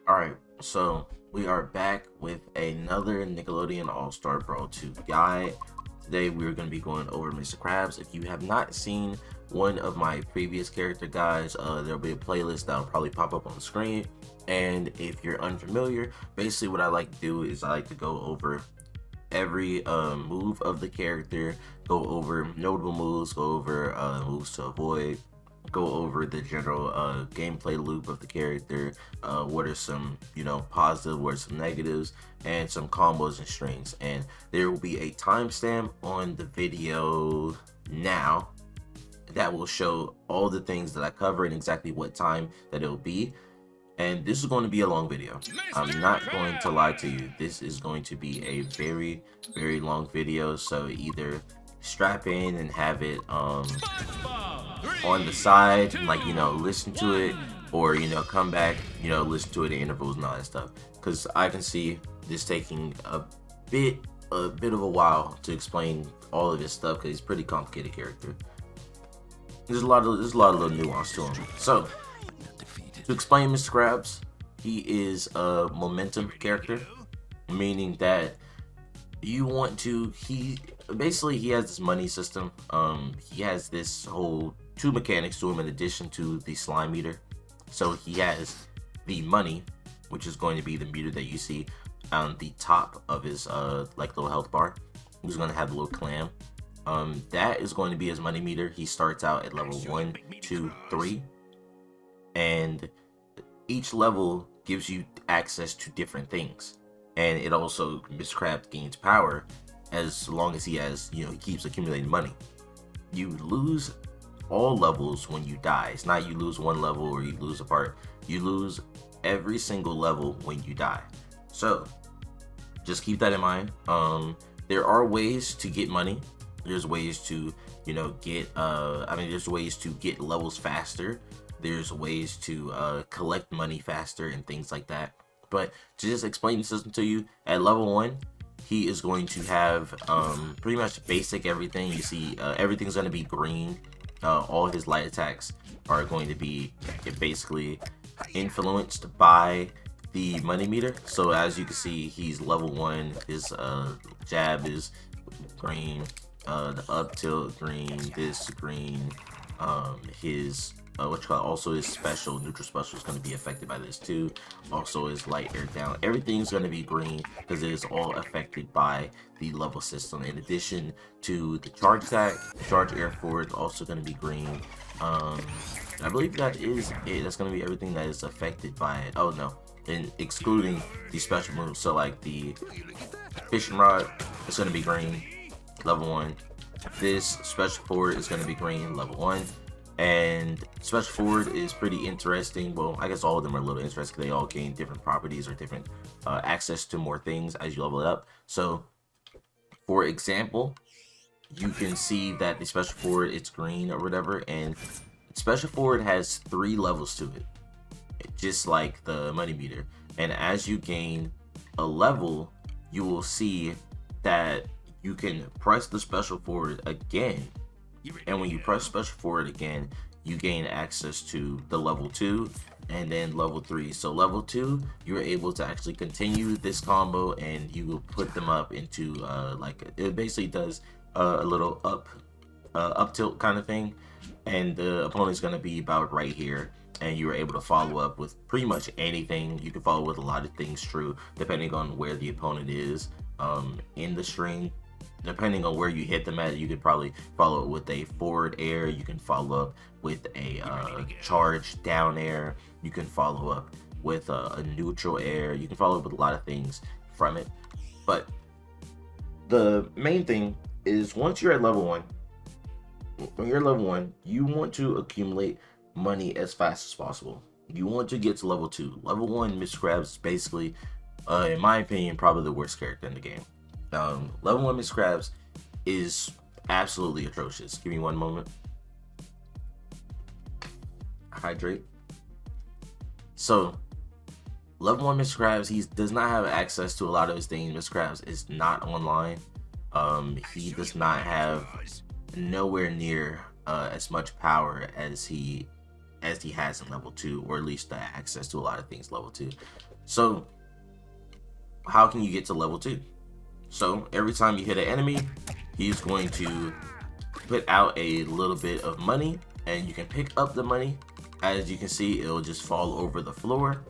Alright, so we are back with another Nickelodeon All-Star Brawl 2 guide. Today we're going to be going over Mr. Krabs. If you have not seen one of my previous character guides, there'll be a playlist that'll probably pop up on the screen. And if you're unfamiliar, basically what I like to do is I like to go over every move of the character, go over notable moves, go over moves to avoid, go over the general gameplay loop of the character, what are some positive, what are some negatives, and some combos and strings. And there will be a timestamp on the video now that will show all the things that I cover and exactly what time that it'll be. And this is going to be a long video. I'm not going to lie to you. This is going to be a very, very long video. So either strap in and have it on the side, like, listen to it, or, come back, listen to it in intervals and all that stuff. Because I can see this taking a bit of a while to explain all of this stuff, because he's a pretty complicated character. There's a lot of little nuance to him. So, to explain Mr. Krabs, he is a momentum character, meaning that you want to, he has this money system. He has this whole two mechanics to him in addition to the slime meter. So he has the money, which is going to be the meter that you see on the top of his like little health bar. He's going to have the little clam. That is going to be his money meter. He starts out at level 1, 2, 3, and each level gives you access to different things. And it also, Mr. Krabs gains power as long as he has, he keeps accumulating money. You lose all levels when you die. It's not you lose one level or you lose a part. You lose every single level when you die. So just keep that in mind. There are ways to get money. There's ways to, get, there's ways to get levels faster. There's ways to collect money faster and things like that. But to just explain the system to you, at level 1, he is going to have pretty much basic everything. You see, everything's going to be green. All his light attacks are going to be basically influenced by the money meter. So as you can see, he's level 1. His jab is green. The up tilt green. This green. His also his special, neutral special, is going to be affected by this too. Also his light air down, everything's going to be green because it is all affected by the level system. In addition to the charge attack, charge air forward is also going to be green. I believe that is it. That's going to be everything that is affected by it. Oh no, and excluding the special moves, so like the fishing rod, it's going to be green, level 1. This special forward is going to be green, level 1. And special forward is pretty interesting. Well, I guess all of them are a little interesting because they all gain different properties or different access to more things as you level it up. So, for example, you can see that the special forward, it's green or whatever, and special forward has 3 levels to it, just like the money meter. And as you gain a level, you will see that you can press the special forward again. And when you press special forward again, you gain access to the level 2 and then level 3. So level 2, you're able to actually continue this combo, and you will put them up into like, it basically does a little up tilt kind of thing, and the opponent's going to be about right here, and you are able to follow up with pretty much anything. You can follow with a lot of things true depending on where the opponent is in the string. Depending on where you hit them at, you could probably follow it with a forward air. You can follow up with a charge down air. You can follow up with a neutral air. You can follow up with a lot of things from it. But the main thing is, once you're at level 1, when you're level 1, you want to accumulate money as fast as possible. You want to get to level 2. Level 1, Mr. Krabs is basically, in my opinion, probably the worst character in the game. Level 1 Mr. Krabs is absolutely atrocious. Give me one moment. Hydrate. So, level 1 Mr. Krabs, he does not have access to a lot of his things. Mr. Krabs is not online. He does not have nowhere near as much power as he has in level 2, or at least the access to a lot of things level 2. So how can you get to level 2? So every time you hit an enemy, he's going to put out a little bit of money, and you can pick up the money. As you can see, it'll just fall over the floor.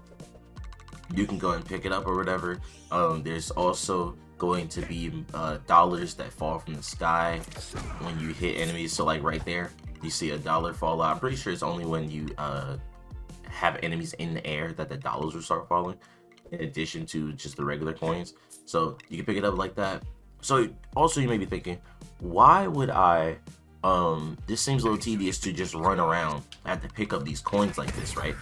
You can go and pick it up or whatever. There's also going to be dollars that fall from the sky when you hit enemies. So like right there, you see a dollar fall out. I'm pretty sure it's only when you have enemies in the air that the dollars will start falling, in addition to just the regular coins. So you can pick it up like that. So also you may be thinking, why would I this seems a little tedious to just run around. I have to pick up these coins like this, right?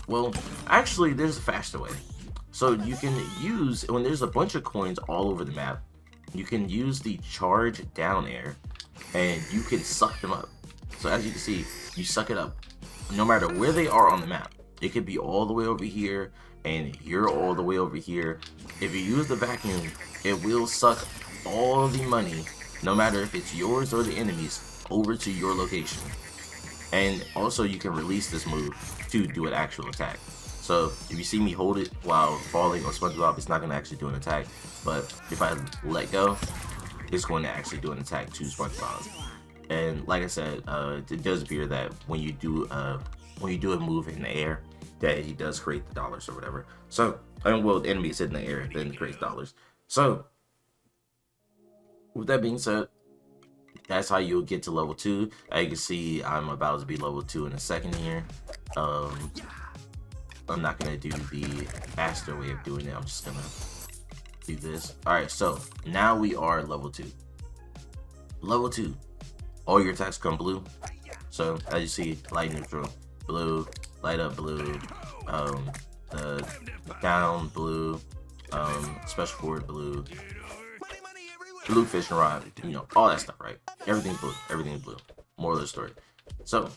Well, actually there's a faster way. So you can use, when there's a bunch of coins all over the map, you can use the charge down air and you can suck them up. So as you can see, you suck it up no matter where they are on the map. It could be all the way over here and you're all the way over here. If you use the vacuum, it will suck all the money, no matter if it's yours or the enemy's, over to your location. And also you can release this move to do an actual attack. So if you see me hold it while falling on SpongeBob, it's not going to actually do an attack. But if I let go, it's going to actually do an attack to SpongeBob. And like I said, it does appear that when you do a move in the air, that he does create the dollars or whatever. So, I mean, well, the enemy is in the air, then it creates dollars. So, with that being said, that's how you'll get to level 2. As you can see, I'm about to be level 2 in a second here. I'm not gonna do the faster way of doing it. I'm just gonna do this. Alright, so now we are level 2. Level 2. All your attacks come blue. So as you see, light neutral, blue, light up blue, down blue, special forward blue, blue fishing rod, you know, all that stuff, right? Everything's blue. Everything's blue. Moral of the story. So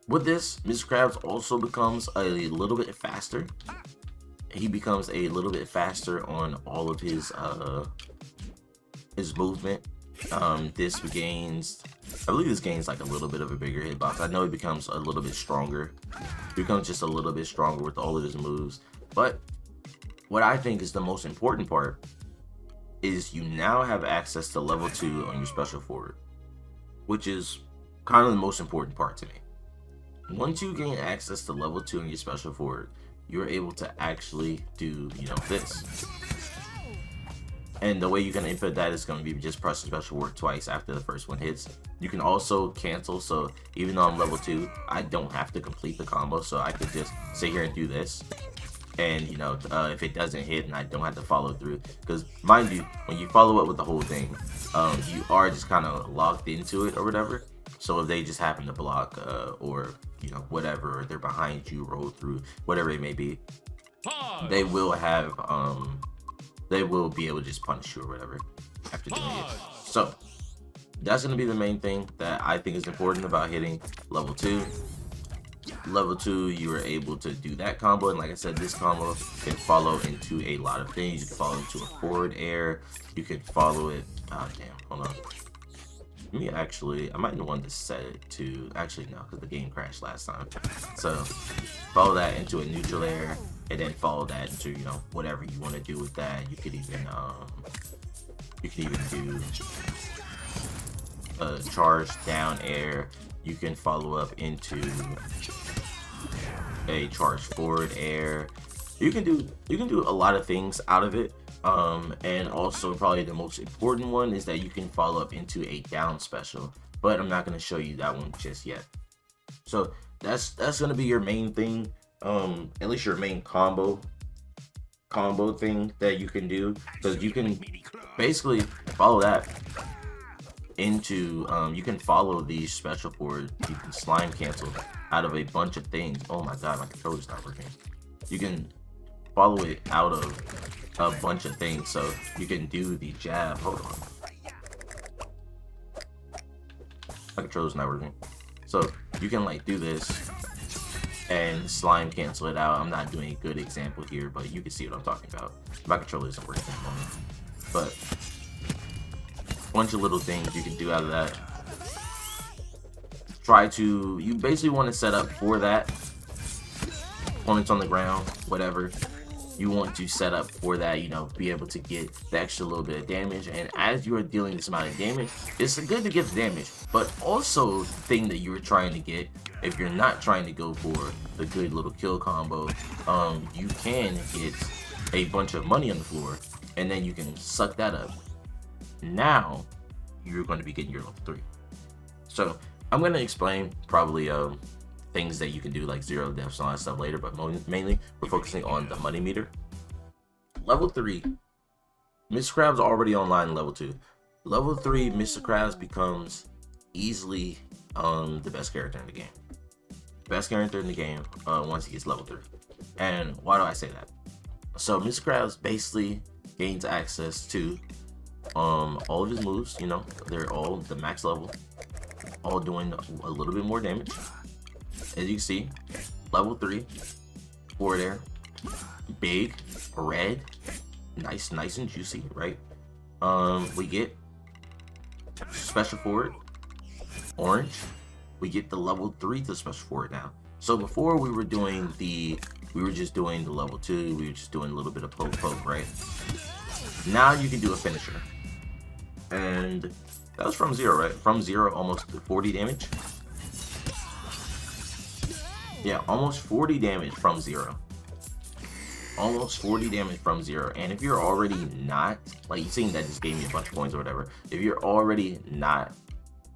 with this, Mr. Krabs also becomes a little bit faster. He becomes a little bit faster on all of his movement. This gains, I believe this gains like a little bit of a bigger hitbox. I know he becomes a little bit stronger. He becomes just a little bit stronger with all of his moves. But what I think is the most important part is you now have access to level 2 on your special forward, which is kind of the most important part to me. Once you gain access to level 2 on your special forward, you're able to actually do, you know, this. And the way you can input that is going to be just press the special forward twice after the first one hits. You can also cancel, so even though I'm level 2, I don't have to complete the combo, so I could just sit here and do this. And, you know, if it doesn't hit and I don't have to follow through, because mind you, when you follow up with the whole thing, you are just kind of locked into it or whatever. So if they just happen to block or, you know, whatever, or they're behind you, roll through, whatever it may be, they will have, they will be able to just punish you or whatever after doing it. So that's going to be the main thing that I think is important about hitting level 2. Level 2, you are able to do that combo, and like I said, this combo can follow into a lot of things. You can follow into a forward air, you can follow it, oh damn, hold on. Me actually, I might want to set it to, actually no, because the game crashed last time. So follow that into a neutral air, and then follow that into, you know, whatever you want to do with that. You could even do a charge down air. You can follow up into a charge forward air. You can do a lot of things out of it. And also probably the most important one is that you can follow up into a down special, but I'm not going to show you that one just yet. So that's going to be your main thing, at least your main combo thing that you can do, because you can basically follow that into you can follow these special forward, you can slime cancel out of a bunch of things. Oh my god, my controller's not working. You can follow it out of a bunch of things, so you can do the jab. Hold on, my controller's not working. So you can like do this and slime cancel it out. I'm not doing a good example here, but you can see what I'm talking about. My controller isn't working at the moment, but bunch of little things you can do out of that. You basically want to set up for that. Opponents on the ground, whatever. you want to set up for that, you know, be able to get the extra little bit of damage. And as you are dealing this amount of damage, it's good to get the damage, but also the thing that you're trying to get, if you're not trying to go for the good little kill combo, you can get a bunch of money on the floor, and then you can suck that up. Now you're going to be getting your level 3. So I'm going to explain probably things that you can do like 0 deaths and all that stuff later, but mainly we're focusing on the money meter. Level 3, Mr. Krabs already online in level 2. Level 3, Mr. Krabs becomes easily the best character in the game. Best character in the game once he gets level 3. And why do I say that? So Mr. Krabs basically gains access to all of his moves, you know, they're all the max level, all doing a little bit more damage. As you can see, level 3, forward air, big, red, nice and juicy, right? We get special forward, orange. We get the level 3 to special forward now. So before we were just doing the level 2, we were just doing a little bit of poke, right? Now you can do a finisher. And that was from 0, right? From 0, almost 40 damage. Yeah, almost 40 damage from 0. Almost 40 damage from 0. And if you're already not, like, you seen that just gave me a bunch of points or whatever. If you're already not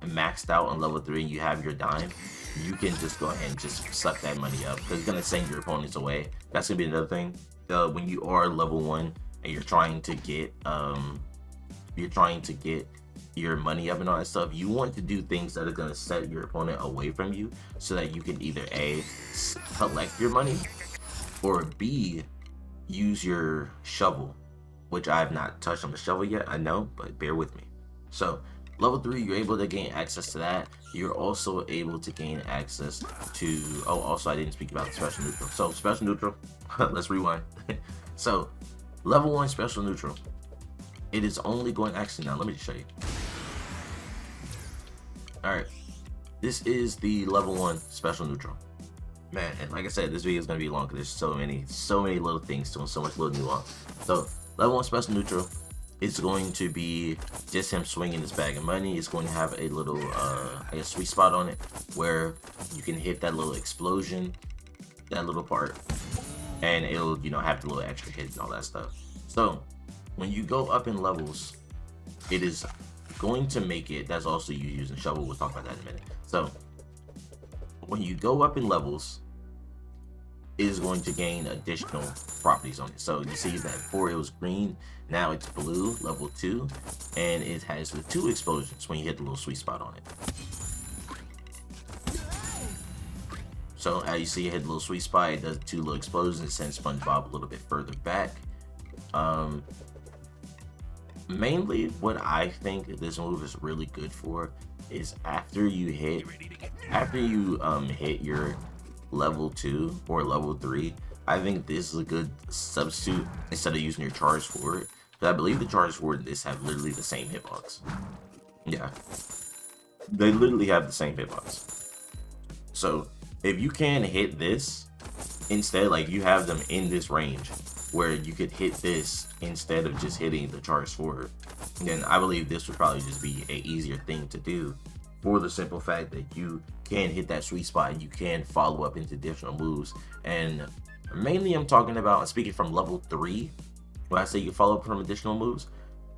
maxed out on level 3 and you have your dime, you can just go ahead and just suck that money up, because it's going to send your opponents away. That's going to be another thing. When you are level 1 and you're trying to get your money up and all that stuff, you want to do things that are going to set your opponent away from you, so that you can either A, collect your money, or B, use your shovel, which I have not touched on the shovel yet, I know, but bear with me. So level 3, you're able to gain access to that. You're also able to gain access to, oh, also I didn't speak about the special neutral. So special neutral, let's rewind. So level 1 special neutral, it is only going, actually now let me just show you. Alright, this is the level 1 special neutral. Man, and like I said, this video is going to be long because there's so many little things to it, so much little nuance. So level 1 special neutral, it's going to be just him swinging his bag of money. It's going to have a little a sweet spot on it where you can hit that little explosion, that little part, and it'll, you know, have the little extra hit and all that stuff. So when you go up in levels, it is going to make it, that's also you using shovel, we'll talk about that in a minute. So when you go up in levels, it is going to gain additional properties on it. So you see that before it was green, now it's blue, level 2, and it has the 2 explosions when you hit the little sweet spot on it. So as you see, it hit the little sweet spot, it does 2 little explosions, it sends SpongeBob a little bit further back. Mainly what I think this move is really good for is after you hit your level 2 or level 3, I think this is a good substitute instead of using your charge forward. But I believe the charge forward and this have literally the same hitbox. Yeah, they literally have the same hitbox. So if you can hit this instead, like you have them in this range where you could hit this instead of just hitting the charge forward, then I believe this would probably just be an easier thing to do, for the simple fact that you can hit that sweet spot and you can follow up into additional moves. And mainly I'm talking about, speaking from level 3, when I say you follow up from additional moves,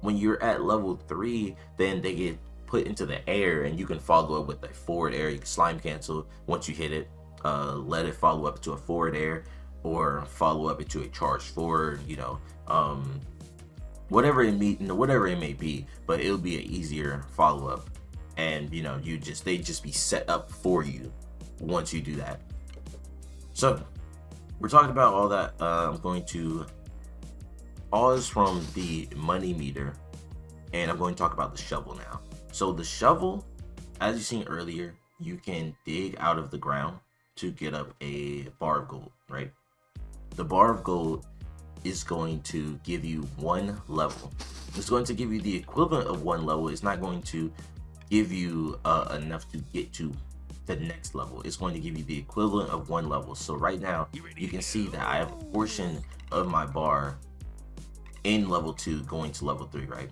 when you're at level 3, then they get put into the air and you can follow up with a forward air. You can slime cancel once you hit it, let it follow up to a forward air, or follow up into a charge forward, you know, whatever it may be, but it'll be an easier follow up. And you know, they just be set up for you once you do that. So we're talking about all that. I'm going to pause from the money meter, and I'm going to talk about the shovel now. So the shovel, as you seen earlier, you can dig out of the ground to get up a bar of gold, right? The bar of gold is going to give you 1 level. It's going to give you the equivalent of 1 level. It's not going to give you enough to get to the next level. It's going to give you the equivalent of 1 level. So right now you can see that I have a portion of my bar in level 2 going to level 3, right?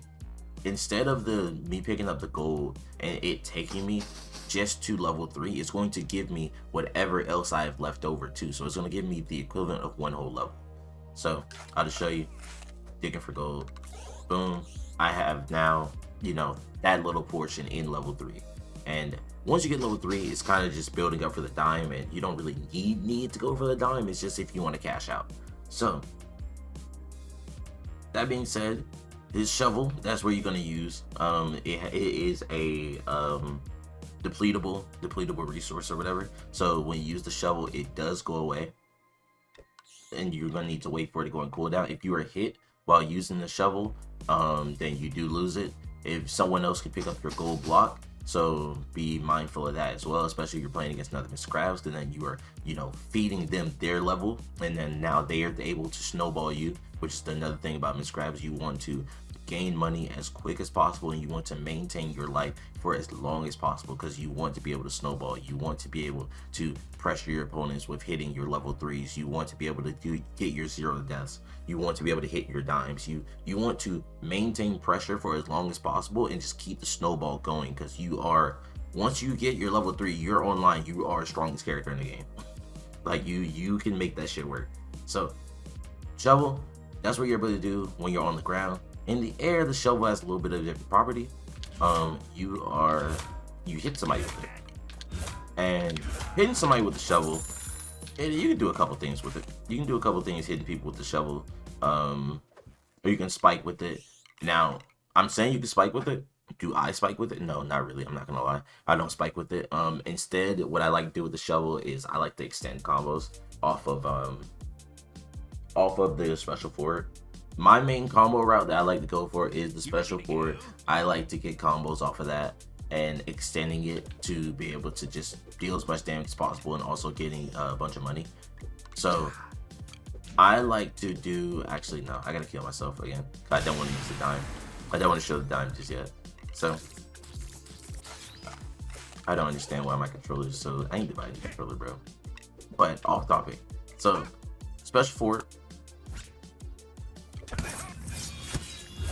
Instead of me picking up the gold and it taking me just to level 3, it's going to give me whatever else I have left over too. So it's going to give me the equivalent of 1 whole level. So I'll just show you. Digging for gold, boom, I have now, you know, that little portion in level 3. And once you get level 3, it's kind of just building up for the dime, and you don't really need to go for the dime. It's just if you want to cash out. So that being said, this shovel, that's where you're going to use. It is a depletable resource or whatever. So when you use the shovel, it does go away, and you're going to need to wait for it to go on cooldown. If you are hit while using the shovel, then you do lose it. If someone else can pick up your gold block, so be mindful of that as well, especially if you're playing against another Mr. Krabs, because then you are, you know, feeding them their level, and then now they are able to snowball you, which is another thing about Mr. Krabs. You want to gain money as quick as possible, and you want to maintain your life for as long as possible, because you want to be able to snowball. You want to be able to pressure your opponents with hitting your level 3s. You want to be able to get your 0 deaths. You want to be able to hit your dimes. You want to maintain pressure for as long as possible and just keep the snowball going, because you are, once you get your level 3, you're online, you are the strongest character in the game. Like you can make that shit work. So shovel, that's what you're able to do when you're on the ground. In the air, the shovel has a little bit of different property. You hit somebody with it, and hitting somebody with the shovel, you can do a couple things with it. You can do a couple things hitting people with the shovel, or you can spike with it. Now, I'm saying you can spike with it. Do I spike with it? No, not really. I'm not gonna lie. I don't spike with it. Instead, what I like to do with the shovel is I like to extend combos off of the special forward. My main combo route that I like to go for is the special forward. I like to get combos off of that and extending it to be able to just deal as much damage as possible, and also getting a bunch of money. So I like to do, actually no, I gotta kill myself again. I don't want to use the dime. I don't want to show the dime just yet. So I don't understand why my controller is so, I need to buy a new controller, bro. But off topic. So special forward,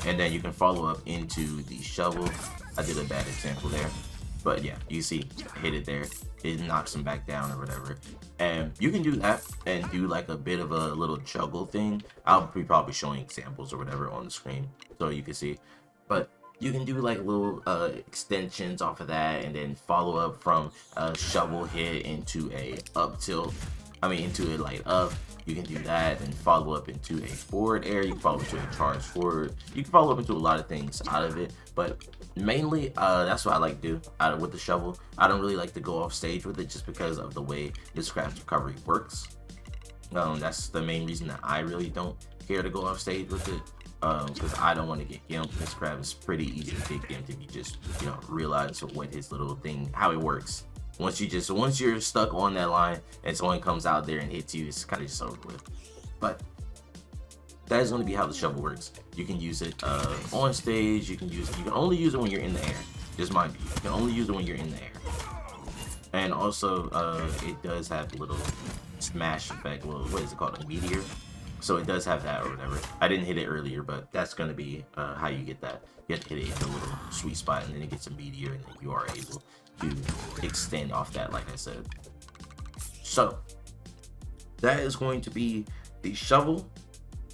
and then you can follow up into the shovel. I did a bad example there, but yeah, you see, hit it there, it knocks him back down or whatever. And you can do that and do like a bit of a little juggle thing. I'll be probably showing examples or whatever on the screen so you can see, but you can do like little extensions off of that, and then follow up from a shovel hit into a up tilt, into a light up. You can do that and follow up into a forward air. You can follow up into a charge forward. You can follow up into a lot of things out of it, but mainly that's what I like to do with the shovel. I don't really like to go off stage with it just because of the way this Krabs recovery works. That's the main reason that I really don't care to go off stage with it, because I don't want to get gimped. This Krabs is pretty easy to get gimped if you just, you know, realize what his little thing, how it works. Once you're stuck on that line and someone comes out there and hits you, it's kind of just over with. But that is going to be how the shovel works. You can use it on stage. You can only use it when you're in the air. Just mind you, you can only use it when you're in the air. And also, it does have a little smash effect. Well, what is it called? A meteor. So it does have that or whatever. I didn't hit it earlier, but that's going to be how you get that. You have to hit it in a little sweet spot, and then it gets a meteor, and then you are able to extend off that, like I said. So that is going to be the shovel,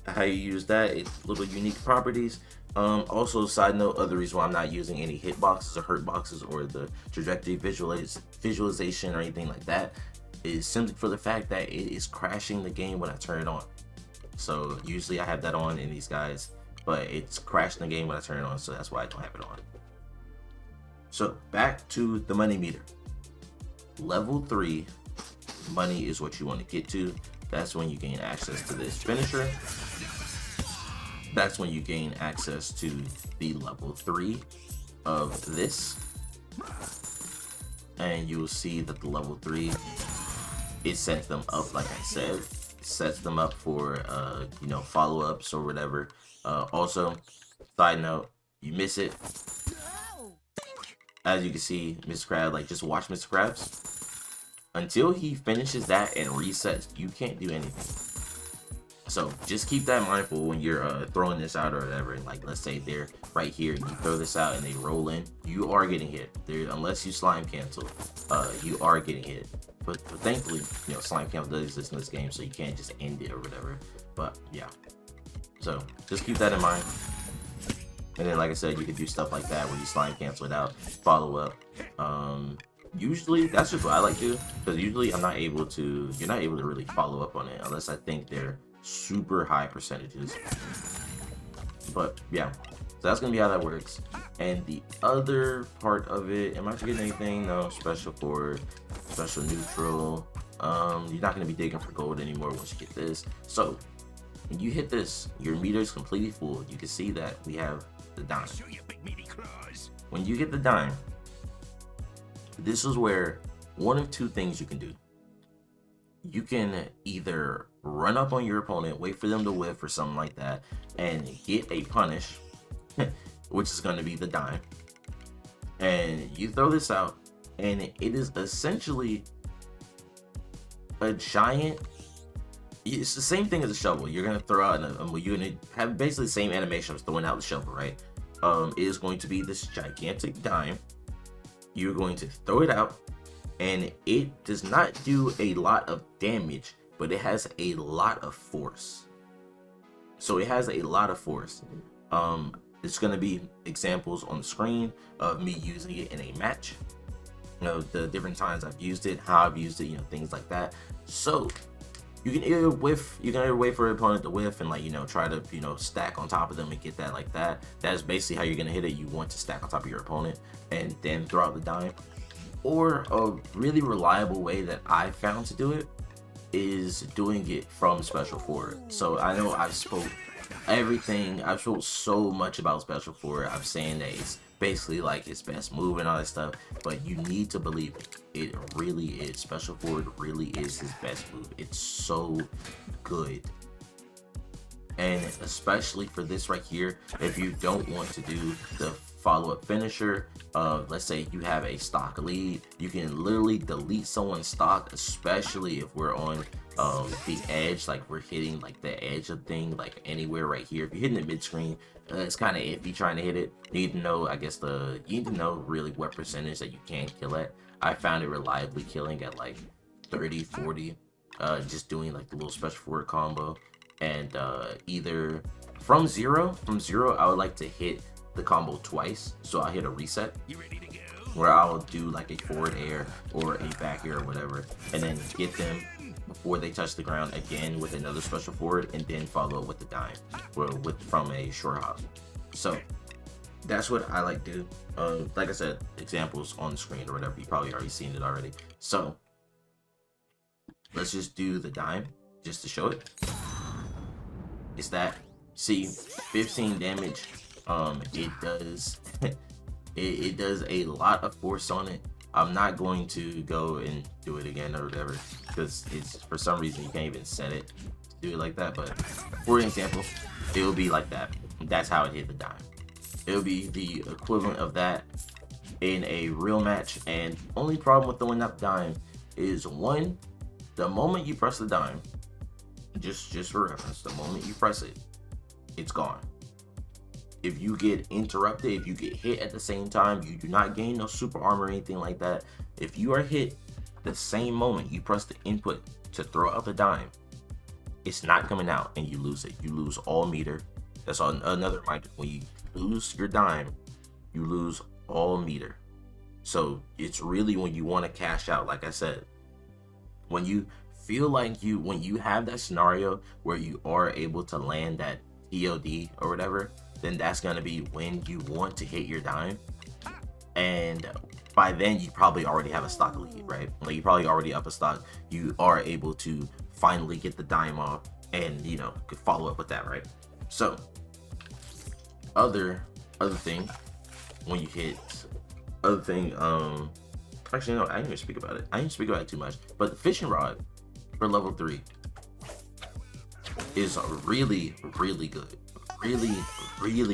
how you use that. It's little unique properties. Also, side note, other reason why I'm not using any hitboxes or hurt boxes or the trajectory visualization or anything like that is simply for the fact that it is crashing the game when I turn it on. So usually I have that on in these guys, but it's crashing the game when I turn it on, so that's why I don't have it on. So back to the money meter. Level 3 money is what you want to get to. That's when you gain access to this finisher. That's when you gain access to the level 3 of this. And you'll see that the level 3, it sets them up, like I said. It sets them up for follow-ups or whatever. Also, side note, you miss it, as you can see, Mr. Krabs, like, just watch Mr. Krabs. Until he finishes that and resets, you can't do anything. So just keep that mindful when you're throwing this out or whatever. Like, let's say they're right here and you throw this out and they roll in, you are getting hit. Unless you slime cancel, you are getting hit. But thankfully, you know, slime cancel does exist in this game, so you can't just end it or whatever. But yeah, so just keep that in mind. And then, like I said, you can do stuff like that where you slime cancel it out, follow up. Usually that's just what I like to do, because usually you're not able to really follow up on it unless I think they're super high percentages. But yeah, so that's gonna be how that works. And the other part of it, am I forgetting anything? No. Special forward, special neutral. You're not gonna be digging for gold anymore once you get this. So when you hit this, your meter is completely full. You can see that we have the dime. When you get the dime, this is where one of two things you can do. You can either run up on your opponent, wait for them to whiff or something like that, and get a punish, which is going to be the dime. And you throw this out, and it is essentially a giant. It's the same thing as a shovel. You're going to throw out, you're going to have basically the same animation of throwing out the shovel, right? It is going to be this gigantic dime. You're going to throw it out, and it does not do a lot of damage, but it has a lot of force. So it has a lot of force. It's going to be examples on the screen of me using it in a match. You know, the different times I've used it, how I've used it, you know, things like that. So you can either whiff, you can either wait for your opponent to whiff and, like, you know, try to, you know, stack on top of them and get that like that. That's basically how you're going to hit it. You want to stack on top of your opponent and then throw out the dime. Or a really reliable way that I found to do it is doing it from special forward. So I know I've spoke so much about special forward. I'm saying that it's basically like its best move and all that stuff, but you need to believe it. It really is. Special forward really is his best move. It's so good. And especially for this right here, if you don't want to do the follow-up finisher, let's say you have a stock lead, you can literally delete someone's stock, especially if we're on the edge, like we're hitting like the edge of thing, like anywhere right here. If you're hitting the mid-screen, it's kind of iffy trying to hit it. You need to know, I guess, you need to know really what percentage that you can kill at. I found it reliably killing at like 30, 40, just doing like the little special forward combo. And either from zero, I would like to hit the combo twice. So I hit a reset, where I'll do like a forward air or a back air or whatever, and then get them before they touch the ground again with another special forward, and then follow with the dime or from a short hop. So that's what I like to do. Like I said, examples on the screen or whatever. You probably already seen it already. So let's just do the dime just to show it. It's that, see, 15 damage. It does it does a lot of force on it. I'm not going to go and do it again or whatever, because it's, for some reason, you can't even set it to do it like that. But for example, it will be like that. That's how it hit the dime. It'll be the equivalent of that in a real match. And only problem with throwing up dime is, one, the moment you press the dime, just for reference, the moment you press it, it's gone. If you get interrupted, if you get hit at the same time, you do not gain no super armor or anything like that. If you are hit the same moment you press the input to throw out the dime, it's not coming out and you lose it. You lose all meter. That's another reminder. When you lose your dime, you lose all meter. So it's really when you want to cash out, like I said, when you feel like when you have that scenario where you are able to land that TOD or whatever, then that's going to be when you want to hit your dime. And by then you probably already have a stock lead, right? Like, you probably already up a stock. You are able to finally get the dime off and, you know, could follow up with that, right? So other thing, when you hit actually no, I didn't even speak about it. I didn't speak about it too much, but the fishing rod for level 3 is really good. Really good. Really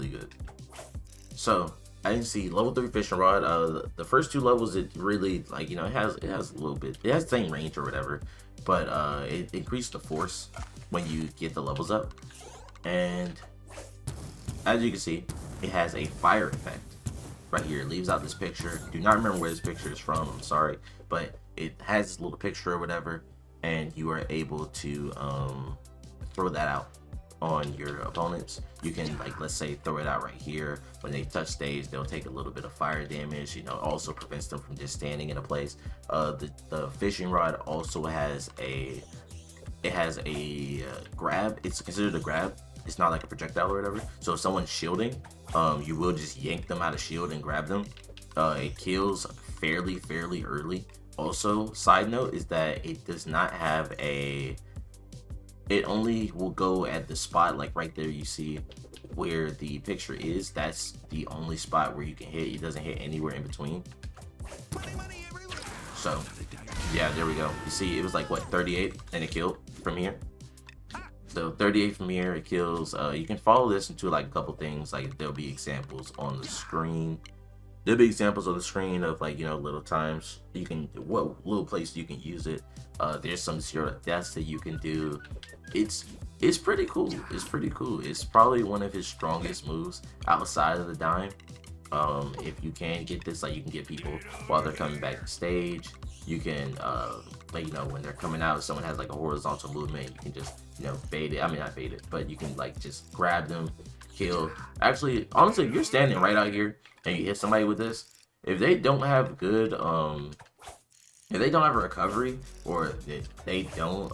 good. So I didn't see level 3 fishing rod. The first 2 levels, it really, like, it has a little bit, it has the same range or whatever, but it increased the force when you get the levels up. And as you can see, it has a fire effect right here. It leaves out this picture. Do not remember where this picture is from, I'm sorry, but it has this little picture or whatever, and you are able to throw that out on your opponents. You can, like, let's say throw it out right here. When they touch stage, they'll take a little bit of fire damage. Also prevents them from just standing in a place. The fishing rod also has a grab. It's considered a grab. It's not like a projectile or whatever. So if someone's shielding, you will just yank them out of shield and grab them. It kills fairly early. Also, side note is that it does not have it only will go at the spot, like right there you see where the picture is. That's the only spot where you can hit. It doesn't hit anywhere in between. So yeah, there we go. You see, it was like, what, 38, and it killed from here. So 38 from here, it kills. You can follow this into like a couple things. Like, there'll be examples on the screen. There'll be examples on the screen of, like, little times you can, what little place you can use it. There's some 0 deaths that you can do. It's pretty cool. It's pretty cool. It's probably one of his strongest moves outside of the dime. If you can get this, like, you can get people while they're coming back to stage. You can like, when they're coming out, someone has like a horizontal movement, you can just bait it. I mean, not bait it, but you can, like, just grab them, kill. Actually, honestly, if you're standing right out here and you hit somebody with this, if they don't have good if they don't have a recovery, or if they don't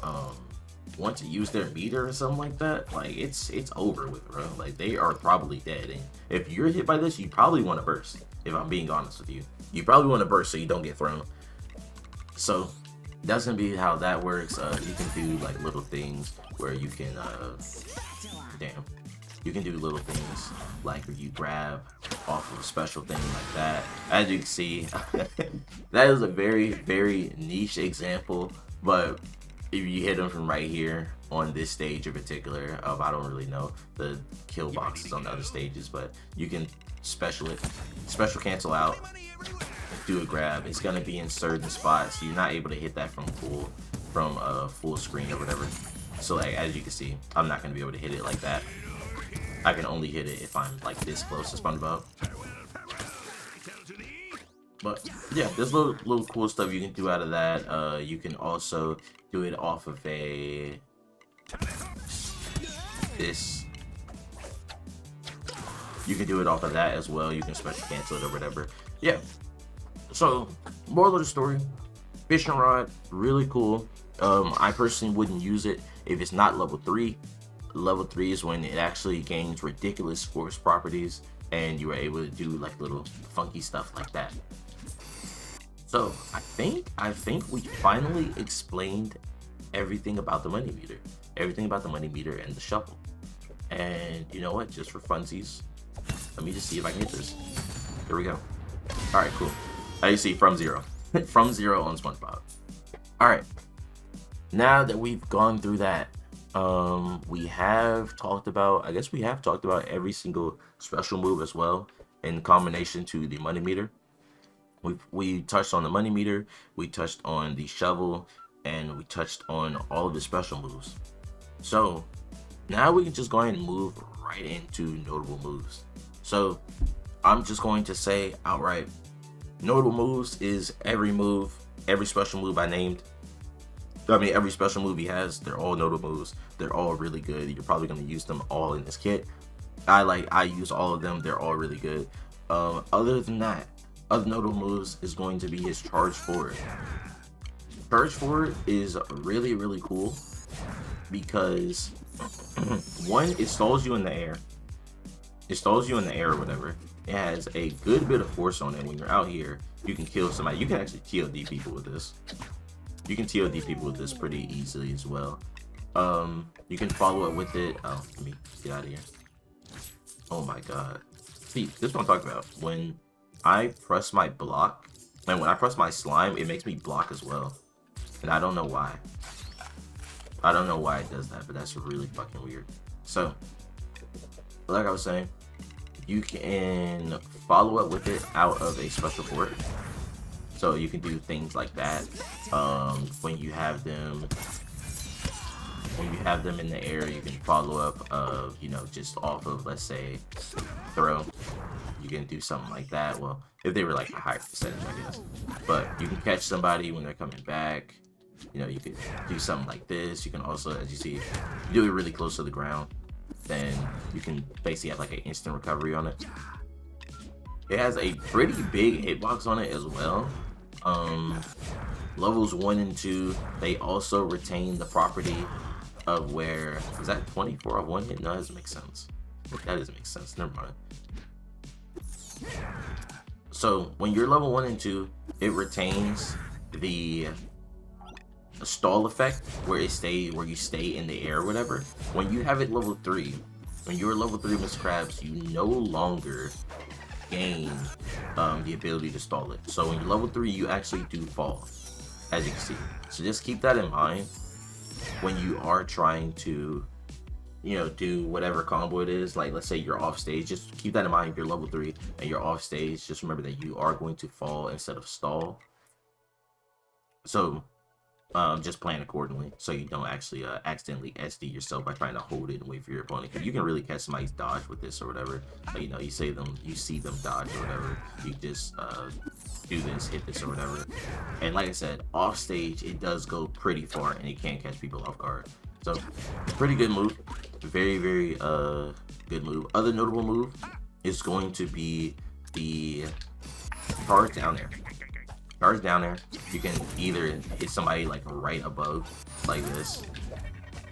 want to use their meter or something like that, like, it's over with, bro. Like, they are probably dead. And if you're hit by this, you probably want to burst. If I'm being honest with you, you probably want to burst so you don't get thrown. So that's gonna be how that works. You can do, like, little things where you can you can do little things like you grab off of a special thing like that. As you can see, that is a very niche example, but if you hit them from right here on this stage in particular, I don't really know the kill boxes on the other stages, but you can special cancel out, do a grab. It's gonna be in certain spots, so you're not able to hit that from full screen or whatever. So, like, as you can see, I'm not gonna be able to hit it like that. I can only hit it if I'm, like, this close to SpongeBob. But yeah, there's little cool stuff you can do out of that. You can also do it off of this. You can do it off of that as well. You can special cancel it or whatever. Yeah. So, moral of the story, fishing rod, really cool. I personally wouldn't use it if it's not level 3. Level 3 is when it actually gains ridiculous force properties, and you are able to do, like, little funky stuff like that. So I think we finally explained everything about the money meter, and the shuffle. And you know what? Just for funsies, let me just see if I can hit this. Here we go. All right, cool. As you see, from 0, from 0 on SpongeBob. All right. Now that we've gone through that, we have talked about, every single special move as well in combination to the money meter. We touched on the money meter, we touched on the shovel, and we touched on all of the special moves. So now we can just go ahead and move right into notable moves. So I'm just going to say outright, notable moves is every special move I named. I mean, every special move he has, they're all notable moves. They're all really good. You're probably going to use them all in this kit. I use all of them. They're all really good. Other than that, other notable moves is going to be his charge forward. Charge forward is really cool because one, it stalls you in the air. Or whatever. It has a good bit of force on it. When you're out here, you can kill somebody. You can actually TOD people with this. You can TOD people with this pretty easily as well. You can follow it with it. Oh, let me get out of here. Oh my god. See, this is what I'm talking about. When I press my block, and when I press my slime, it makes me block as well. And I don't know why. I don't know why it does that, but that's really fucking weird. So, like I was saying, you can follow up with it out of a special fort. So you can do things like that when you have them. When you have them in the air, you can follow up of, you know, just off of, let's say, throw. You can do something like that. Well, if they were like a higher percentage, I guess. But you can catch somebody when they're coming back. You know, you could do something like this. You can also, as you see, do it really close to the ground. Then you can basically have like an instant recovery on it. It has a pretty big hitbox on it as well. Levels 1 and 2, they also retain the property of where, is that 24 of 1 hit? No, that doesn't make sense. That doesn't make sense, never mind. So when you're level 1 and 2, it retains the stall effect where you stay in the air or whatever. When you have it level 3, when you're level 3 Mr. Krabs, you no longer gain the ability to stall it. So when you're level 3, you actually do fall, as you can see. So just keep that in mind when you are trying to, you know, do whatever combo it is. Like, let's say you're off stage, just keep that in mind. If you're level 3 and you're off stage, just remember that you are going to fall instead of stall. So just plan accordingly so you don't actually accidentally SD yourself by trying to hold it and wait for your opponent. You can really catch somebody's dodge with this or whatever. Like, you know, you see them dodge or whatever. You just do this, hit this or whatever. And like I said, off stage it does go pretty far and it can catch people off guard. So pretty good move, very good move. Other notable move is going to be the charge down there. Charge down there. You can either hit somebody like right above, like this.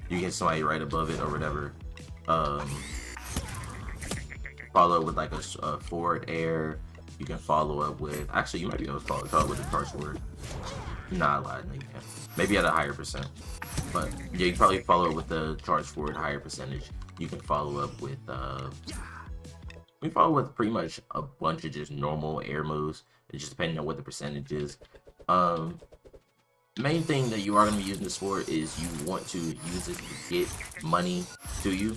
You can hit somebody right above it or whatever. Follow up with like a forward air. You can follow up with, actually you might be able to follow up with a charge forward. Nah, I lied. No, you can't. Maybe at a higher percent. But yeah, you can probably follow up with the charge forward higher percentage. You can follow up with we follow with pretty much a bunch of just normal air moves. It's just depending on what the percentage is. Main thing that you are going to be using this for is you want to use it to get money to you.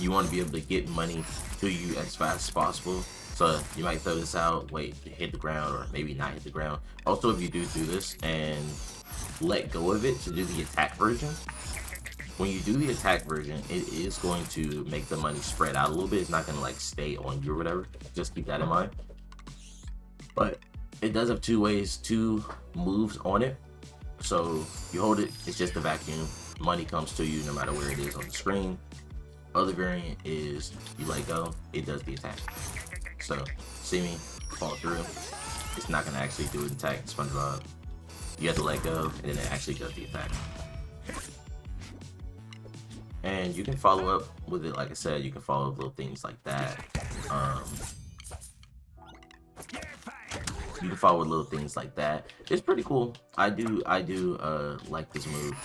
You want to be able to get money to you as fast as possible. So you might throw this out, wait, hit the ground, or maybe not hit the ground. Also, if you do this and let go of it to do the attack version, when you do the attack version, it is going to make the money spread out a little bit. It's not going to like stay on you or whatever. Just keep that in mind. But it does have two moves on it. So you hold it, it's just a vacuum. Money comes to you no matter where it is on the screen. Other variant is you let go, it does the attack. So see me fall through, it's not gonna actually do an attack. SpongeBob, you have to let go, and then it actually does the attack. And you can follow up with it, like I said, you can follow up little things like that. You can follow with little things like that. It's pretty cool. I do like this move.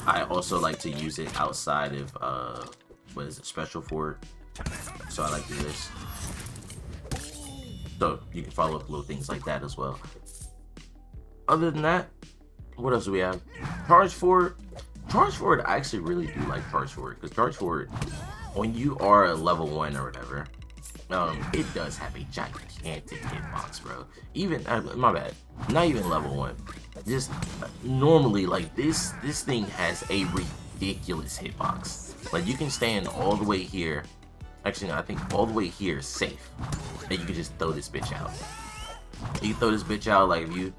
I also like to use it outside of what is it, special fort. So I like to do this. So you can follow up little things like that as well. Other than that, what else do we have? Charge forward. Charge forward, I actually really do like charge forward, because charge forward, when you are a level 1 or whatever, it does have a gigantic hitbox, bro. Even my bad, not even level 1. Just normally, like this thing has a ridiculous hitbox. Like you can stand all the way here. Actually, no, I think all the way here is safe, and you can just throw this bitch out. You can throw this bitch out. Like if you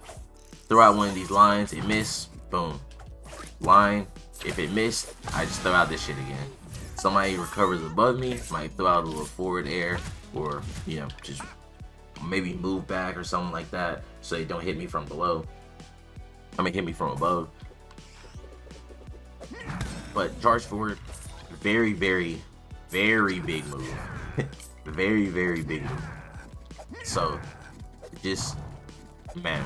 throw out one of these lines, it miss, boom, line. If it missed, I just throw out this shit again. Somebody recovers above me, might throw out a little forward air, or you know, just maybe move back or something like that, so they don't hit me from below. I mean, hit me from above. But charge forward, very big move. very big move. So just, man,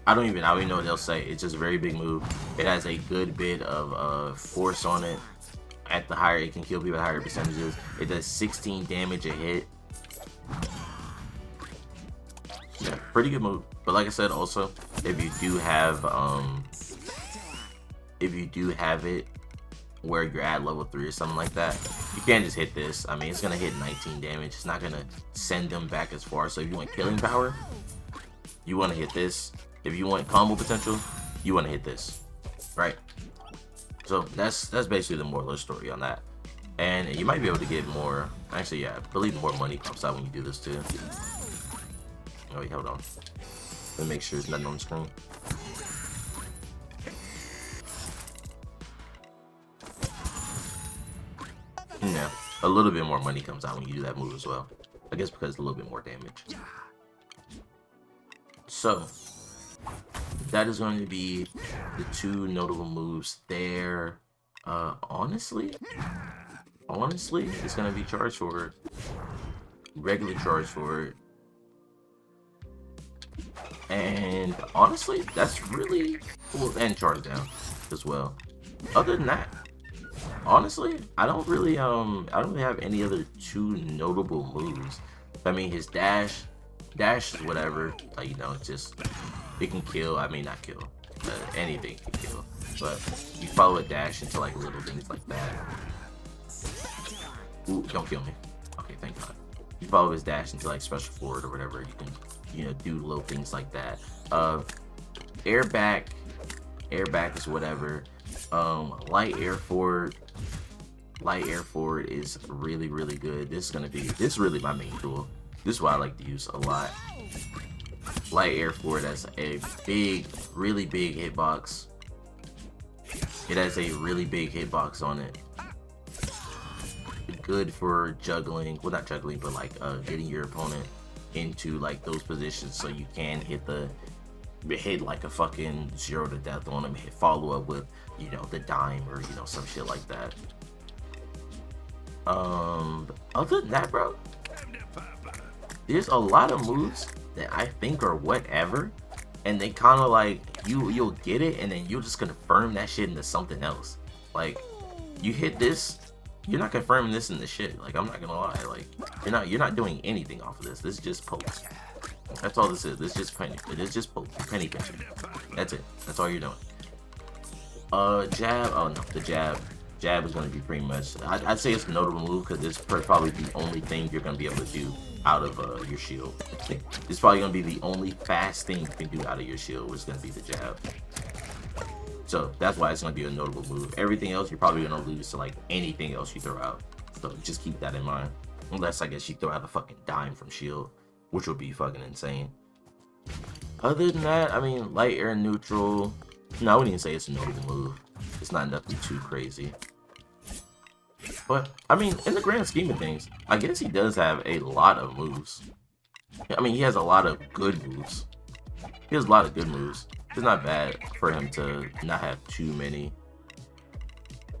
I don't even know what they'll say. It's just a very big move. It has a good bit of force on it. At the higher, it can kill people at higher percentages. It does 16 damage a hit. Yeah, pretty good move. But like I said, also, if you do have it, where you're at level 3 or something like that, you can't just hit this. I mean, it's gonna hit 19 damage. It's not gonna send them back as far. So if you want killing power, you want to hit this. If you want combo potential, you want to hit this, right? So that's basically the moral of the story on that. And you might be able to get more. Actually, yeah, I believe more money pops out when you do this too. Oh wait, hold on. Let me make sure there's nothing on the screen. Yeah, a little bit more money comes out when you do that move as well. I guess because a little bit more damage. So that is going to be the 2 notable moves there. Honestly, it's going to be charge forward, regular charge forward, and honestly, that's really cool. And charge down as well. Other than that, honestly, I don't really have any other 2 notable moves. I mean, his dash is whatever. Like, you know, it's just, it can kill. I mean, not kill. Anything can kill. But you follow a dash into like little things like that. Ooh, don't kill me. Okay, thank God. You follow his dash into like special forward or whatever. You can, you know, do little things like that. Air back is whatever. Light air forward is really good. This is really my main tool. This is what I like to use a lot. Light air forward has a really big hitbox. It has a really big hitbox on it. Good for juggling, well, not juggling, but like getting your opponent into like those positions so you can hit like a fucking 0 to death on them. Hit follow up with, you know, the dime or, you know, some shit like that. Other than that, bro, there's a lot of moves that I think are whatever, and they kind of like you'll get it and then you'll just confirm that shit into something else. Like, you hit this, you're not confirming this into shit. Like, I'm not gonna lie, like you're not doing anything off of this. This is just pokes. That's all this is. This is just penny. It is just penny pinching. That's it. That's all you're doing. Jab. Oh no, the jab. Jab is going to be pretty much. I'd say it's a notable move because it's probably the only thing you're going to be able to do out of your shield. It's probably going to be the only fast thing you can do out of your shield, which is going to be the jab. So that's why it's going to be a notable move. Everything else, you're probably going to lose to like anything else you throw out. So just keep that in mind. Unless I guess you throw out a fucking dime from shield, which would be fucking insane. Other than that, I mean, light air neutral. No, I wouldn't even say it's a notable move. It's not nothing too crazy. But, I mean, in the grand scheme of things, I guess he does have a lot of moves. I mean, he has a lot of good moves. He has a lot of good moves. It's not bad for him to not have too many.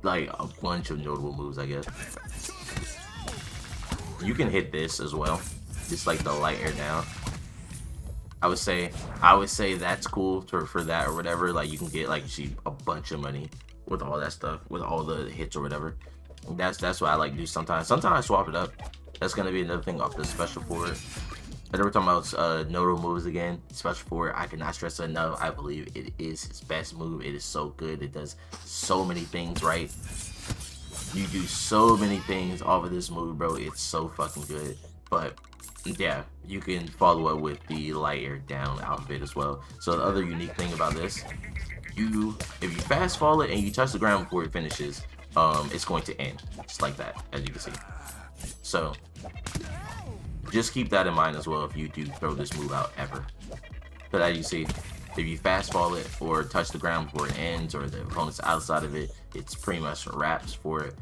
Like, a bunch of notable moves, I guess. You can hit this as well. Just like the light air down. I would say that's cool for that or whatever. Like, you can get like a bunch of money with all that stuff, with all the hits or whatever. And that's what I like to do sometimes. Sometimes I swap it up. That's gonna be another thing off the special forward. And we're talking about notable moves again. Special forward, I cannot stress it enough. I believe it is his best move. It is so good. It does so many things right. You do so many things off of this move, bro. It's so fucking good. But yeah, you can follow up with the light air down outfit as well. So the other unique thing about this, if you fast fall it and you touch the ground before it finishes, it's going to end just like that, as you can see. So just keep that in mind as well if you do throw this move out ever. But as you see, if you fast fall it or touch the ground before it ends or the opponent's outside of it, it's pretty much wraps for it.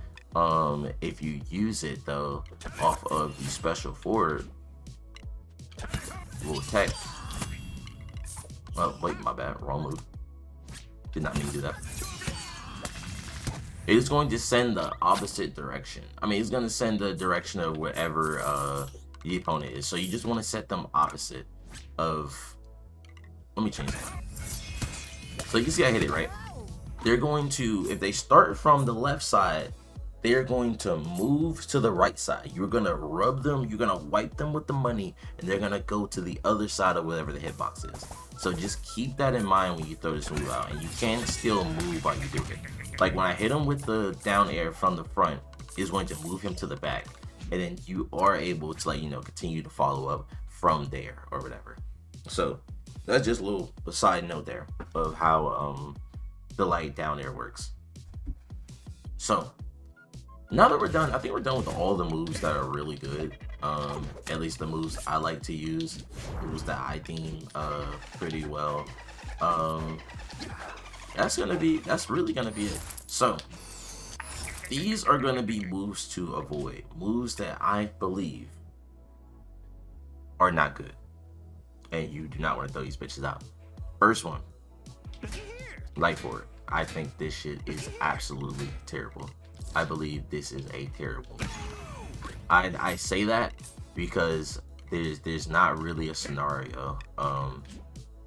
If you use it though off of the special forward, will attack. Oh wait, my bad, wrong move. Did not mean to do that. It is going to send the opposite direction. I mean, it's going to send the direction of wherever the opponent is. So you just want to set them opposite of. Let me change that. So you can see I hit it right. They're going to, if they start from the left side, they're going to move to the right side. You're gonna rub them, you're gonna wipe them with the money, and they're gonna go to the other side of whatever the hitbox is. So just keep that in mind when you throw this move out, and you can still move while you do it. Like when I hit him with the down air from the front, is going to move him to the back, and then you are able to, like, you know, continue to follow up from there or whatever. So that's just a little side note there of how the light down air works. So now that we're done, I think we're done with all the moves that are really good. At least the moves I like to use, moves that I deem pretty well. That's really gonna be it. So these are gonna be moves to avoid, moves that I believe are not good, and you do not want to throw these bitches out. First one, light for it. I think this shit is absolutely terrible. I believe this is a terrible move. I say that because there's not really a scenario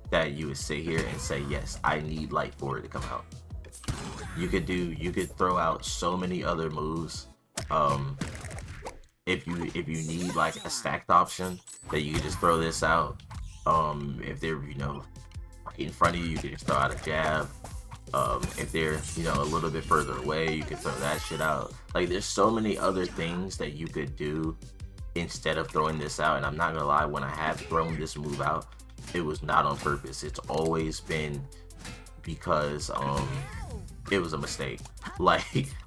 that you would sit here and say, yes, I need light for it to come out. You could throw out so many other moves. If you need like a stacked option, that you can just throw this out. If they're, you know, right in front of you, you can just throw out a jab. If they're, you know, a little bit further away, you can throw that shit out. Like, there's so many other things that you could do instead of throwing this out. And I'm not gonna lie, when I have thrown this move out, it was not on purpose. It's always been because it was a mistake. Like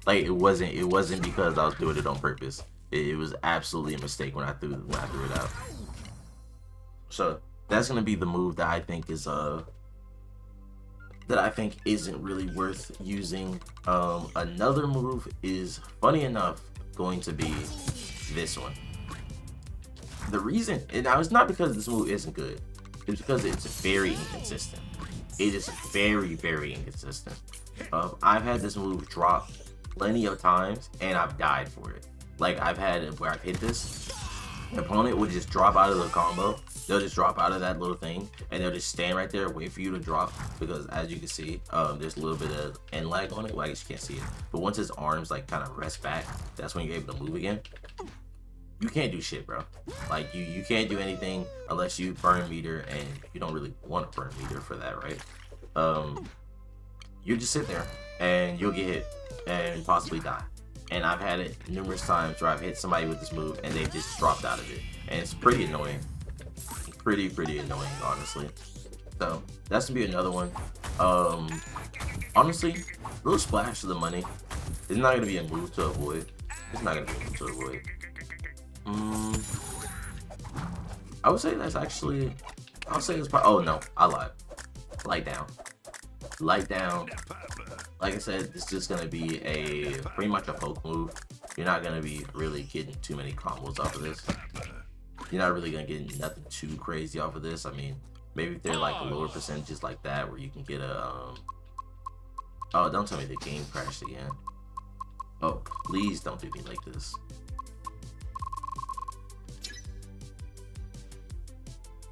it wasn't because I was doing it on purpose. It was absolutely a mistake when I threw it out. So that's gonna be the move that I think is isn't really worth using. Another move is, funny enough, going to be this one. The reason, and now it's not because this move isn't good, it's because it's very inconsistent. It is very, very inconsistent. I've had this move drop plenty of times, and I've died for it. Like, I've had it where I've hit this, the opponent would just drop out of the combo. They'll just drop out of that little thing, and they'll just stand right there, wait for you to drop, because as you can see, there's a little bit of end lag on it. Well, I guess you can't see it, but once his arms like kind of rest back, that's when you're able to move again. You can't do shit, bro. Like, you can't do anything unless you burn meter, and you don't really want to burn meter for that, right? You just sit there, and you'll get hit, and possibly die. And I've had it numerous times where I've hit somebody with this move, and they've just dropped out of it, and it's pretty annoying. Pretty annoying, honestly. So that's gonna be another one. Honestly, a little splash of the money. It's not gonna be a move to avoid. It's not gonna be a move to avoid. I would say that's actually, I'll say it's probably, oh no, I lied. Light down. Light down. Like I said, it's just gonna be pretty much a poke move. You're not gonna be really getting too many combos off of this. You're not really gonna get nothing too crazy off of this. I mean, maybe if they're like lower percentages like that, where you can get a oh, don't tell me the game crashed again. Oh, please don't do me like this.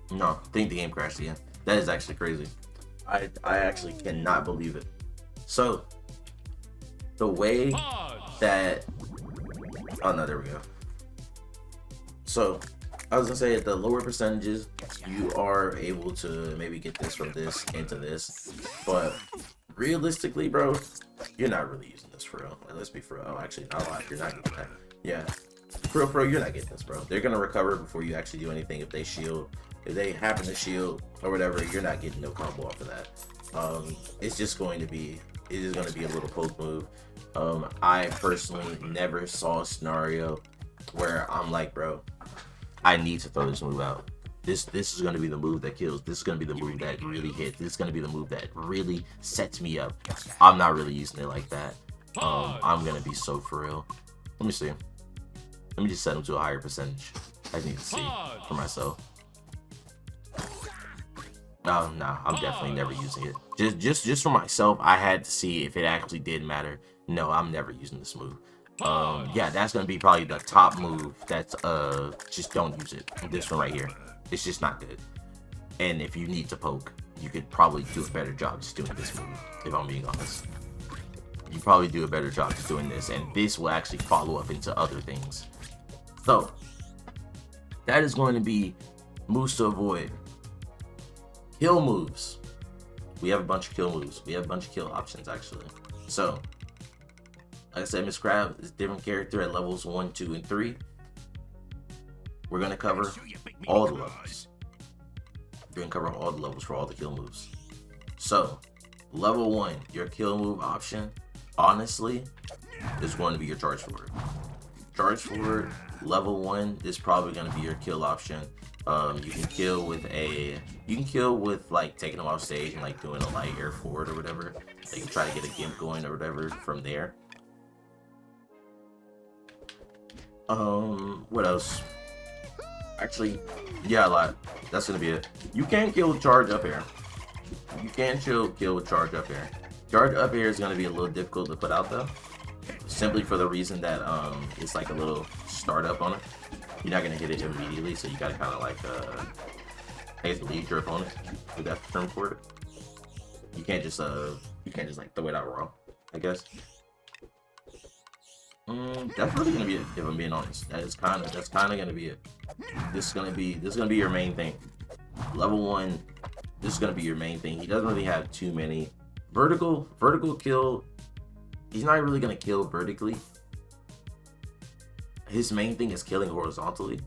No, I think the game crashed again. That is actually crazy. I actually cannot believe it. So the way that, oh no, there we go. So I was gonna say, at the lower percentages, you are able to maybe get this from this into this, but realistically, bro, you're not really using this for real. Like, let's be for real. Oh, actually, not a lot. You're not getting that. Yeah, for real, you're not getting this, bro. They're gonna recover before you actually do anything. If they shield, if they happen to shield or whatever, you're not getting no combo off of that. It's just going to be, it is going to be a little poke move. I personally never saw a scenario where I'm like, bro, I need to throw this move out. This is going to be the move that kills. This is going to be the move that really hits. This is going to be the move that really sets me up. I'm not really using it like that. I'm going to be so for real. Let me see. Let me just set them to a higher percentage. I need to see for myself. No, I'm definitely never using it. Just for myself, I had to see if it actually did matter. No, I'm never using this move. Yeah, that's gonna be probably the top move. That's just don't use it. This one right here, it's just not good. And if you need to poke, you could probably do a better job just doing this move, if I'm being honest. you probably do a better job just doing this, and this will actually follow up into other things. So that is going to be moves to avoid. Kill moves. We have a bunch of kill moves. We have a bunch of kill options actually. So like I said, Miss Krabs is a different character at levels 1, 2, and 3. We're gonna cover all the levels. We're gonna cover all the levels for all the kill moves. So level 1, your kill move option, honestly, is going to be your charge forward. Charge forward, level 1 is probably going to be your kill option. You can kill with like taking them off stage and like doing a light air forward or whatever. Like you try to get a gimp going or whatever from there. What else? Actually, yeah, a lot. That's gonna be it. You can't kill with charge up air. You can't kill with charge up air. Charge up air is gonna be a little difficult to put out though, simply for the reason that it's like a little startup on it. You're not gonna hit it immediately, so you gotta kind of like I guess lead your opponent. If that's the term for it. You can't just like throw it out raw, I guess. That's really gonna be it, if I'm being honest. That's kind of gonna be it. This is gonna be your main thing. Level 1, this is gonna be your main thing. He doesn't really have too many vertical kill. He's not really gonna kill vertically. His main thing is killing horizontally.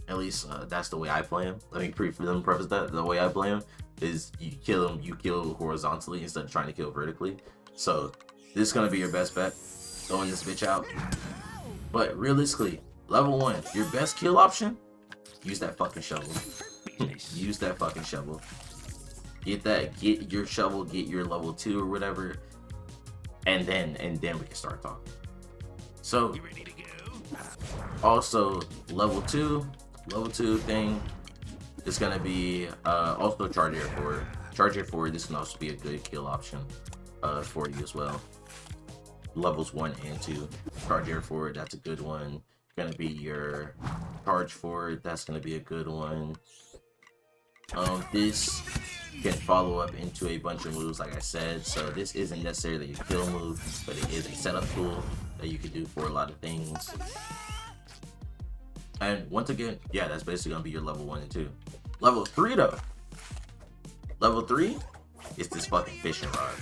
At least that's the way I play him. Let me preface that. The way I play him is you kill horizontally instead of trying to kill vertically. So this is gonna be your best bet. Throwing this bitch out. But realistically, level 1, your best kill option, use that fucking shovel. Use that fucking shovel. Get your shovel, get your level 2 or whatever, and then we can start talking. So you ready to go? Also level 2 thing is gonna be also charge air forward. Charge air forward, this can also be a good kill option for you as well. Levels 1 and 2. Charge air forward, that's a good one. Gonna be your charge forward, that's gonna be a good one. This can follow up into a bunch of moves, like I said. So this isn't necessarily a kill move, but it is a setup tool that you can do for a lot of things. And once again, yeah, that's basically gonna be your level 1 and 2. Level 3 though. Level 3 is this fucking fishing rod.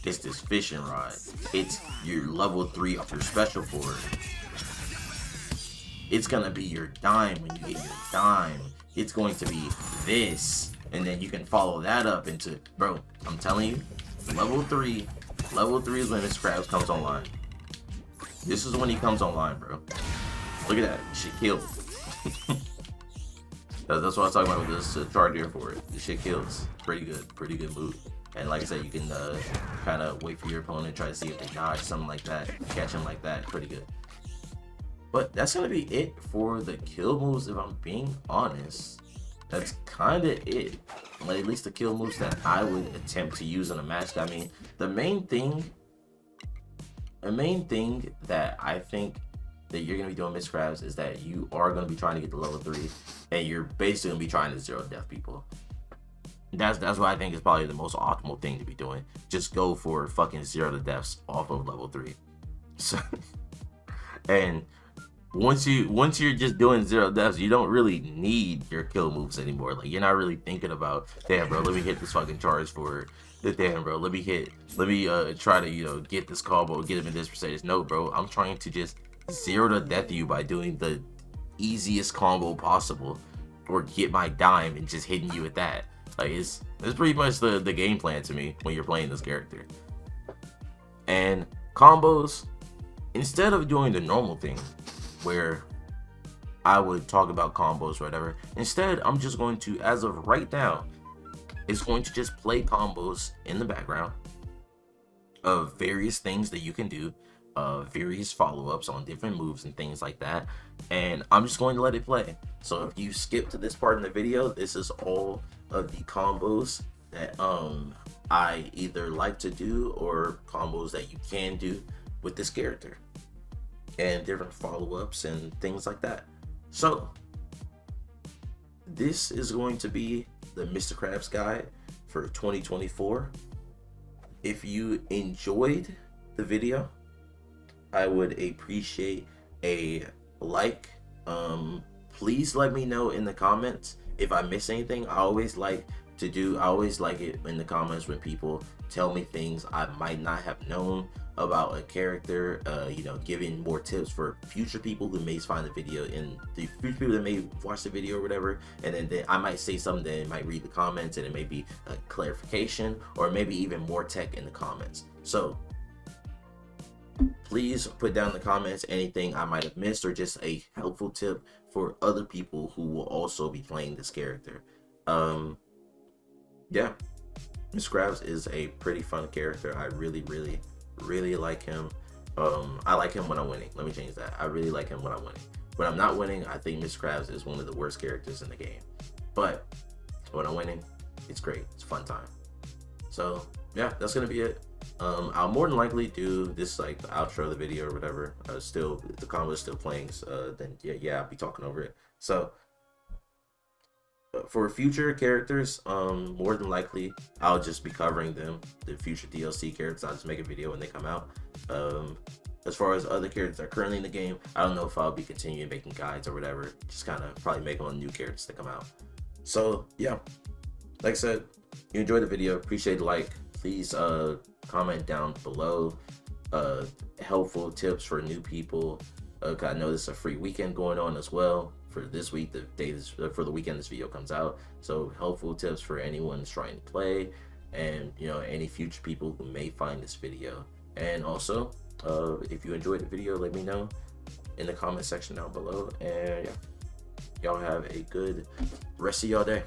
It's this fishing rod. It's your level 3 of your special forward. It's gonna be your dime when you get your dime. It's going to be this, and then you can follow that up into, bro, I'm telling you, level 3 is when this Krabs comes online. This is when he comes online, bro. Look at that, shit kills. That's what I was talking about with this charge air for it. This shit kills. Pretty good move. And like I said, you can kind of wait for your opponent, try to see if they dodge, something like that, catch him like that, pretty good. But that's gonna be it for the kill moves, if I'm being honest. That's kind of it. Like, at least the kill moves that I would attempt to use in a match. I mean, the main thing that I think that you're gonna be doing, Miss Krabs, is that you are gonna be trying to get to level 3, and you're basically gonna be trying to zero death people. That's what I think is probably the most optimal thing to be doing. Just go for fucking 0 to deaths off of level 3. So, and once you're just doing 0 deaths, you don't really need your kill moves anymore. Like, you're not really thinking about, damn bro, let me hit this fucking charge for it. Damn bro, let me try to get this combo, get him in this percentage. No bro, I'm trying to just 0 to death you by doing the easiest combo possible, or get my dime and just hitting you with that. Like, it's pretty much the game plan to me when you're playing this character. And combos, instead of doing the normal thing where I would talk about combos or whatever, instead I'm just going to, as of right now, it's going to just play combos in the background of various things that you can do, various follow-ups on different moves and things like that, and I'm just going to let it play. So if you skip to this part in the video, this is all of the combos that I either like to do, or combos that you can do with this character, and different follow-ups and things like that. So this is going to be the Mr. Krabs guide for 2024. If you enjoyed the video, I would appreciate a like. Please let me know in the comments if I miss anything. I always like it in the comments when people tell me things I might not have known about a character, you know, giving more tips for future people who may find the video, and the future people that may watch the video or whatever, and then I might say something that it might read the comments and it may be a clarification or maybe even more tech in the comments. So please put down in the comments anything I might have missed or just a helpful tip for other people who will also be playing this character. Yeah, Mr. Krabs is a pretty fun character. I really like him. I like him when I'm winning. Let me change that. I really like him when I'm winning. When I'm not winning, I think Mr. Krabs is one of the worst characters in the game. But when I'm winning, it's great. It's a fun time. So yeah, that's gonna be it. I'll more than likely do this like the outro of the video or whatever. Still, if the combo is still playing, then yeah, I'll be talking over it. So for future characters, more than likely I'll just be covering them. The future DLC characters, I'll just make a video when they come out. As far as other characters that are currently in the game, I don't know if I'll be continuing making guides or whatever. Just kind of probably make on new characters that come out. So yeah, like I said, you enjoyed the video, appreciate the like. Please comment down below helpful tips for new people. I know this is a free weekend going on as well for this week, for the weekend this video comes out. So helpful tips for anyone who's trying to play, and you know, any future people who may find this video. And also, if you enjoyed the video, let me know in the comment section down below. And yeah, y'all have a good rest of y'all day.